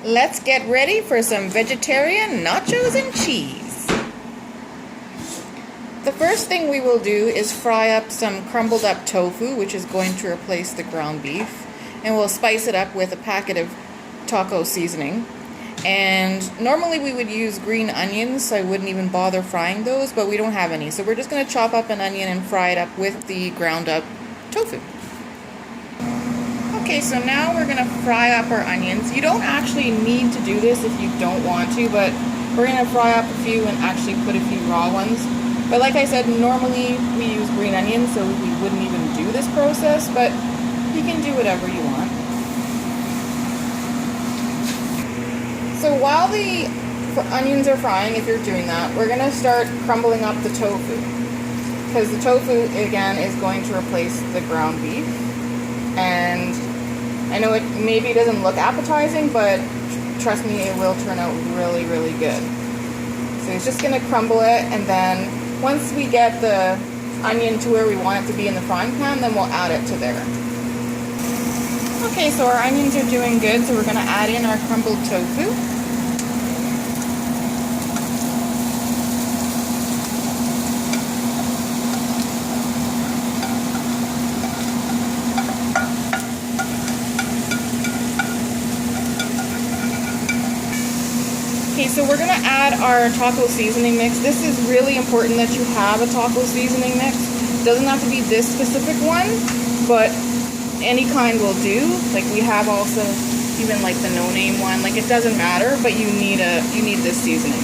Let's get ready for some vegetarian nachos and cheese. The first thing we will do is fry up some crumbled up tofu, which is going to replace the ground beef, and we'll spice it up with a packet of taco seasoning. And normally we would use green onions, so I wouldn't even bother frying those, but we don't have any, so we're just going to chop up an onion and fry it up with the ground up tofu. Okay, so now we're going to fry up our onions. You don't actually need to do this if you don't want to, but we're going to fry up a few and actually put a few raw ones. But like I said, normally we use green onions, so we wouldn't even do this process, but you can do whatever you want. So while the onions are frying, if you're doing that, we're going to start crumbling up the tofu. Because the tofu, again, is going to replace the ground beef. And I know it maybe doesn't look appetizing, but trust me, it will turn out really, really good. So it's just going to crumble it, and then once we get the onion to where we want it to be in the frying pan, then we'll add it to there. Okay, so our onions are doing good, so we're going to add in our crumbled tofu. Okay, so we're going to add our taco seasoning mix. This is really important that you have a taco seasoning mix. It doesn't have to be this specific one, but any kind will do. Like we have also even like the no-name one. Like it doesn't matter, but you need this seasoning.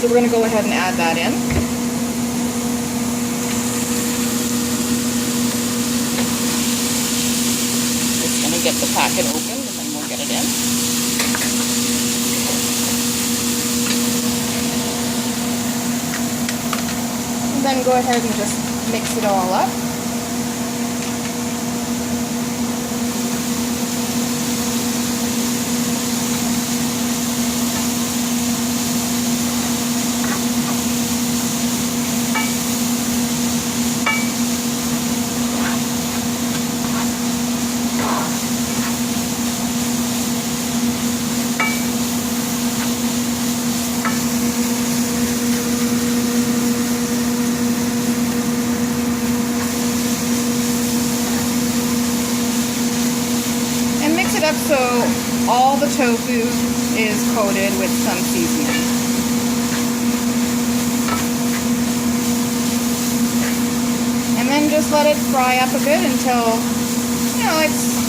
So we're going to go ahead and add that in. Just going to get the packet open and then we'll get it in. Then go ahead and just mix it all up. Up so all the tofu is coated with some seasoning. And then just let it fry up a bit until, you know, it's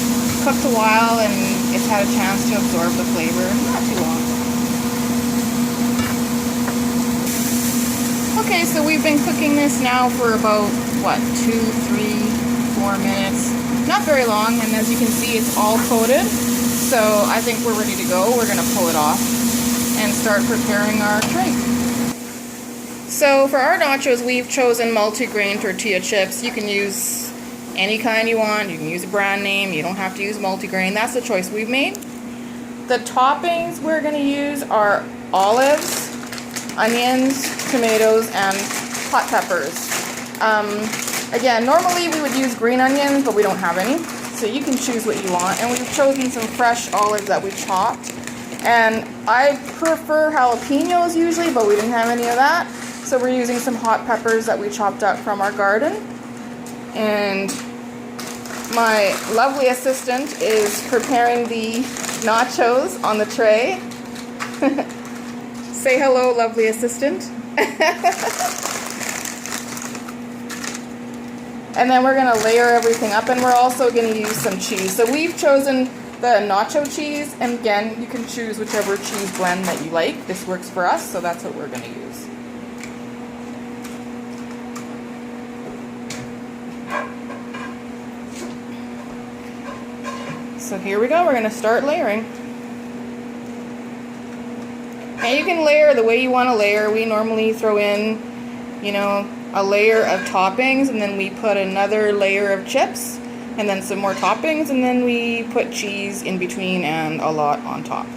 cooked a while and it's had a chance to absorb the flavor. Not too long. Okay, so we've been cooking this now for about, what, 2, 3, 4 minutes. Not very long, and as you can see, it's all coated. So I think we're ready to go. We're going to pull it off and start preparing our tray. So for our nachos, we've chosen multi-grain tortilla chips. You can use any kind you want. You can use a brand name. You don't have to use multi-grain. That's the choice we've made. The toppings we're going to use are olives, onions, tomatoes, and hot peppers. Again, normally we would use green onions, but we don't have any. So you can choose what you want. And we've chosen some fresh olives that we chopped. And I prefer jalapenos usually, but we didn't have any of that. So we're using some hot peppers that we chopped up from our garden. And my lovely assistant is preparing the nachos on the tray. Say hello, lovely assistant. And then we're going to layer everything up, and we're also going to use some cheese. So we've chosen the nacho cheese, and again, you can choose whichever cheese blend that you like. This works for us, so that's what we're going to use. So here we go, we're going to start layering. And you can layer the way you want to layer. We normally throw in, you know, a layer of toppings, and then we put another layer of chips, and then some more toppings, and then we put cheese in between and a lot on top.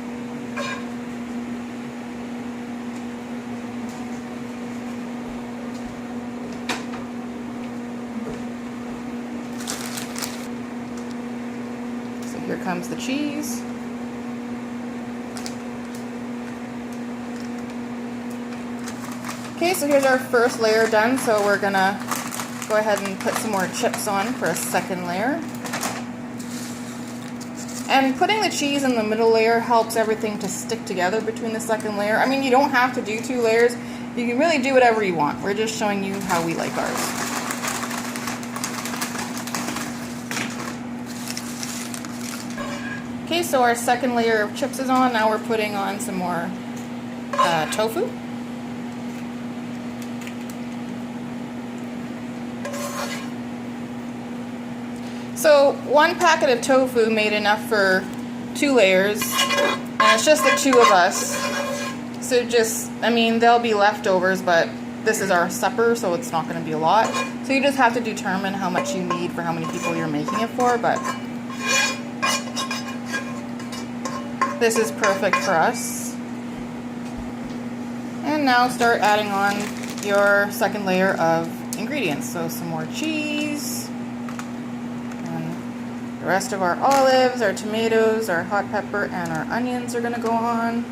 So here comes the cheese. Okay, so here's our first layer done, so we're gonna go ahead and put some more chips on for a second layer. And putting the cheese in the middle layer helps everything to stick together between the second layer. I mean, you don't have to do 2 layers. You can really do whatever you want. We're just showing you how we like ours. Okay, so our second layer of chips is on. Now we're putting on some more tofu. So 1 packet of tofu made enough for 2 layers, and it's just the 2 of us. So just, I mean, there'll be leftovers, but this is our supper, so it's not going to be a lot. So you just have to determine how much you need for how many people you're making it for, but this is perfect for us. And now start adding on your second layer of ingredients. So some more cheese. The rest of our olives, our tomatoes, our hot pepper, and our onions are going to go on.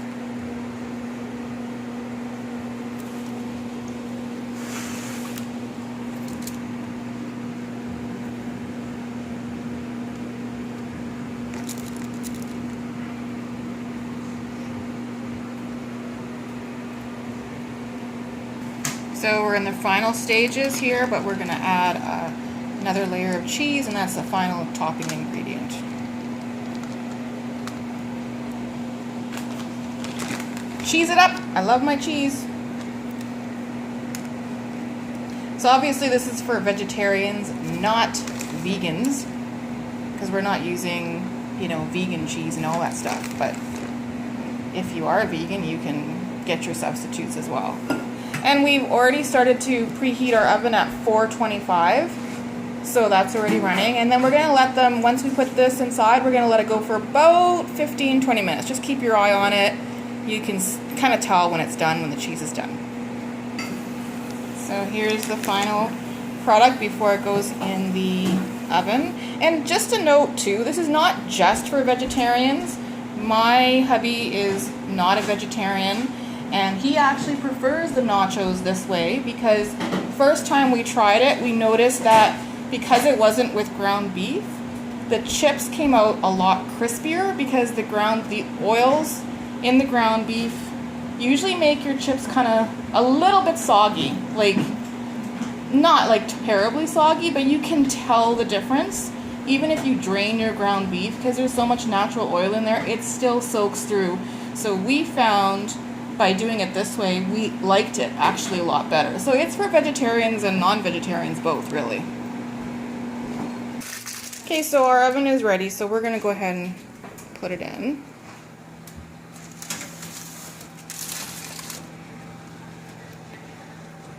So we're in the final stages here, but we're going to add another layer of cheese, and that's the final topping ingredient. Cheese it up! I love my cheese. So obviously this is for vegetarians, not vegans, because we're not using, you know, vegan cheese and all that stuff. But if you are a vegan, you can get your substitutes as well. And we've already started to preheat our oven at 425. So that's already running, and then we're going to let them, once we put this inside, we're going to let it go for about 15-20 minutes. Just keep your eye on it. You can kind of tell when it's done, when the cheese is done. So here's the final product before it goes in the oven. And just a note too, this is not just for vegetarians. My hubby is not a vegetarian, and he actually prefers the nachos this way because first time we tried it, we noticed that because it wasn't with ground beef, the chips came out a lot crispier because the oils in the ground beef usually make your chips kind of a little bit soggy. Like, not like terribly soggy, but you can tell the difference. Even if you drain your ground beef, because there's so much natural oil in there, it still soaks through. So we found by doing it this way, we liked it actually a lot better. So it's for vegetarians and non-vegetarians both, really. Okay, so our oven is ready, so we're going to go ahead and put it in.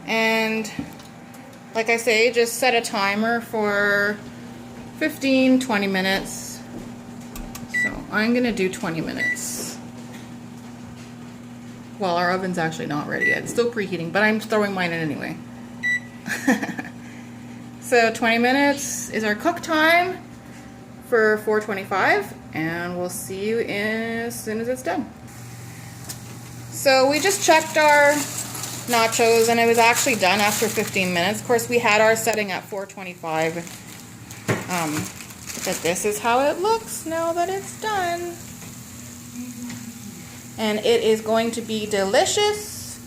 And like I say, just set a timer for 15-20 minutes. So I'm going to do 20 minutes. Well, our oven's actually not ready yet. It's still preheating, but I'm throwing mine in anyway. So 20 minutes is our cook time for 425, and we'll see you as soon as it's done. So we just checked our nachos, and it was actually done after 15 minutes. Of course, we had our setting at 425. But this is how it looks now that it's done. And it is going to be delicious.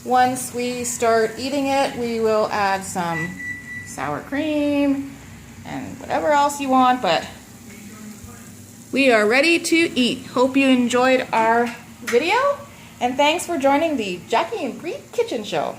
Once we start eating it, we will add some sour cream and whatever else you want, but we are ready to eat. Hope you enjoyed our video, and thanks for joining the Jackie and Bree Kitchen Show.